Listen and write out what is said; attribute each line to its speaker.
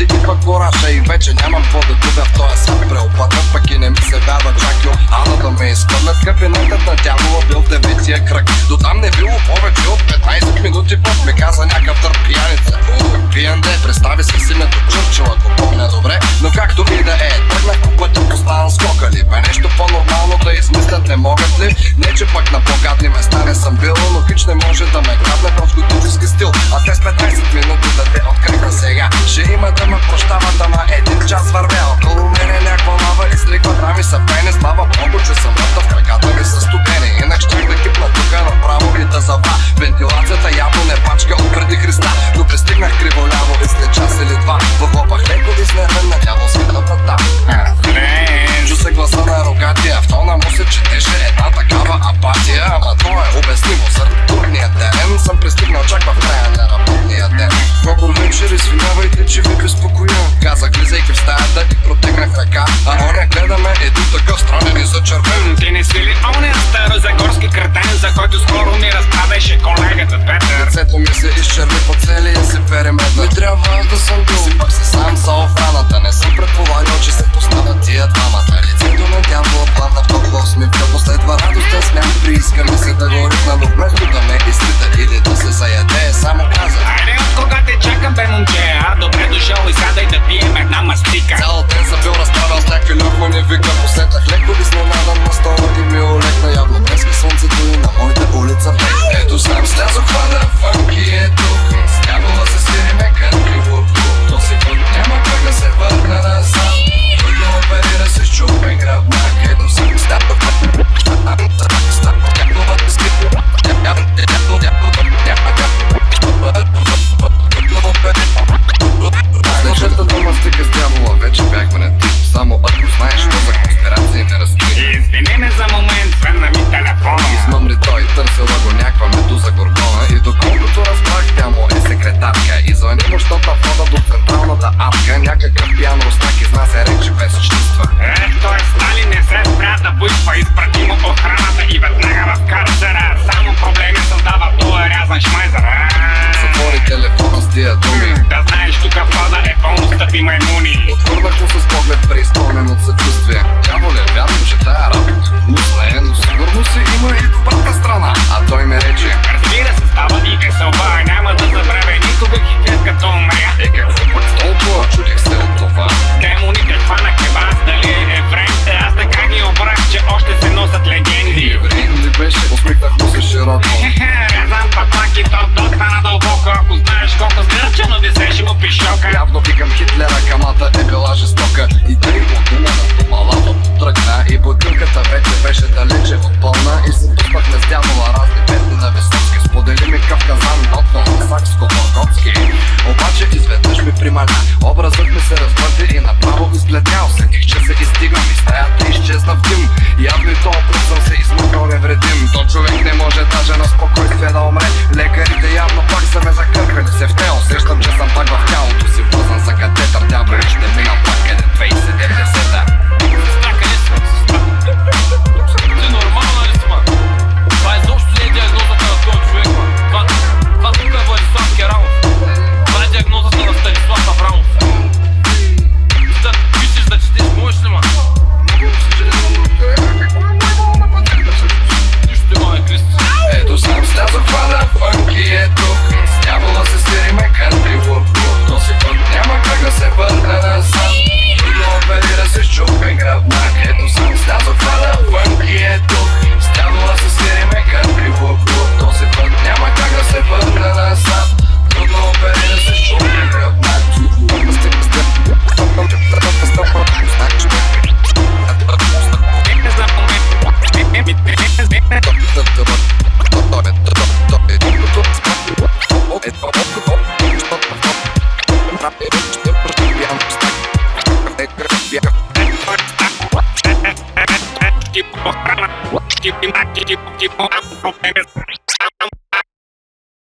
Speaker 1: ти идва кораша и вече нямам какво да губя в този свят. Преопътнат, пък и не ми се вярва чак и Ана да ме изпъднат. Кабинетът на дявола бил в деветия кръг. До там не било повече от 15 минути, път ми каза някакъв търп пияница. Пиянде, представи се с името Чърчил, ако помня добре. Но както и да е, тръгнах по пътя, поставам скокали. Бе нещо по-нормално да измислят не могат ли? Не че пък на по-гадни места не съм бил, но хич не може да ме грабне в готически стил. А те с 15 минути да те откриха сега. Ще има да ме прощават, ама един час вървя. Около мене някаква лава изликват рами са пени. Слава Богу, че съм мъртъв, краката ми са студени. Инак щях да кипна тука направо и да зава. Вентилацията явно не пачка от преди Христа. Но пристигнах криволяво и след час или два въхлопах леко и с нервен на дяволската врата. Чу се гласа на рогатия, в тона му се четеше една такава апатия. Ама то е обяснимо, заради трудния ден съм пристигнал чак в края на работния ден. Много вечер, извинявайте, че ви безпокоя, казах, влизайки в стаята и протегнах ръка. А оня гледа ме един такъв странен и зачервен.
Speaker 2: Ти не си ли оня старозагорски кретен, за който скоро ми разправяше колегата Петър?
Speaker 1: Лицето ми се изчерви по целия си периметър. Не трябва аз да съм бил, сипах се сам за охраната. Не съм предполагал, че се познават тия двамата. Лицето на дявола плавна в толкова усмивка. Последва радостен смях, прииска ми се да го ритна, но вместо да ме изтрита или да се заяде, само каза:
Speaker 2: айде от кога те чакам, бе момче, а добре дошъл и сядай да пием една мастика.
Speaker 1: Цял ден съм бил разправил с някакви лъхмани вика. Посетах леко изненадан на стола и ми олекна. Явно днеска слънцето и на моята улица. Ето сам слязох, хвана фънки е тук. С дявола се свириме кънтри лук-лук. Този път няма как да се върна назад. Трудно оперира се с чупен гръбнак. Ето сам става Следващата дума стика с дявола, вече бяхме на тип. Само ако знаеш, що за конспирации не разкри.
Speaker 2: Извини ме за момент, звънна ми телефона.
Speaker 1: Измъмри той, търсила го някаква медуза горгона. И доколкото разбрах, тя му е секретарка. И звъни му, щото входа до централната апка. Някакъв пиян руснак изнася речи без чувства.
Speaker 2: Той Сталин не се спря да поисква, изпрати му охраната и веднага в карцера. Само проблеми създава тоя рязан шмайзър.
Speaker 1: Затвори телефона с тия думи.
Speaker 2: Да знаеш, тук входа е пълно стъпи маймуни.
Speaker 1: Отвърнах му с поглед преизпълнен от съчувствие. Дяволе, вярно, че тая работа вкусна е, но сигурно си има и добрата страна. А той ме рече:
Speaker 2: разбира се, става и веселба, няма да забравя никога хитрет като умря.
Speaker 1: какво пък толкова? Чудих се от това.
Speaker 2: Демоните хванахме вас, дали е време. Аз така ги обрах, че още се носят легенди.
Speaker 1: Евреин ли беше? Усмихнах му се широко.
Speaker 2: Рязан пътак и то доста надълбоко. Ако знаеш колко сгръчено висеше му пишока.
Speaker 1: Явно викам Хитлера, камата е била жестока. И тъй от дума на домалата потръгна. И бутилката вече беше далече от пълна. И се пуснахме с дявола разни песни на Висоцки. Сподели ми Кавказан, нотно на Сакско-Бургоцки. Обаче изведнъж ми прималя. Образът ми се развърти и направо изгледнял. Сетих, че се издигам и стаята изчезна в дим. Явно и то път съм се измъкал невредим. То човек не може даже на спокойствие да умре. Лекарите явно пак са ме закъркали се в тел. Сещам, че съм пак в тялото си вързан за катетър. Тя бре, ще мина пак къде 2070-та.
Speaker 2: Сестра, къде си? Ти нормална ли си, ма? Това изобщо не е диагнозата на този човек, ма. Това тук е Владислав Керамов. Това е диагнозата на Станислав Аврамов. Ти да пишеш, да четеш, можеш ли, ма? Нищо имаме, Христо.
Speaker 1: Ето сам слязох, хвана фънки е тук. С дявола се свириме кънтри лук-лук. Този път няма как да се върна назад. Трудно оперира се с чупен гръбнак. Ето сам слязох, хвана фънки е тук. С дявола се свириме кънтри лук-лук. Този път няма как да се върна назад. Трудно оперира се с чупен гръбнак.
Speaker 2: Keep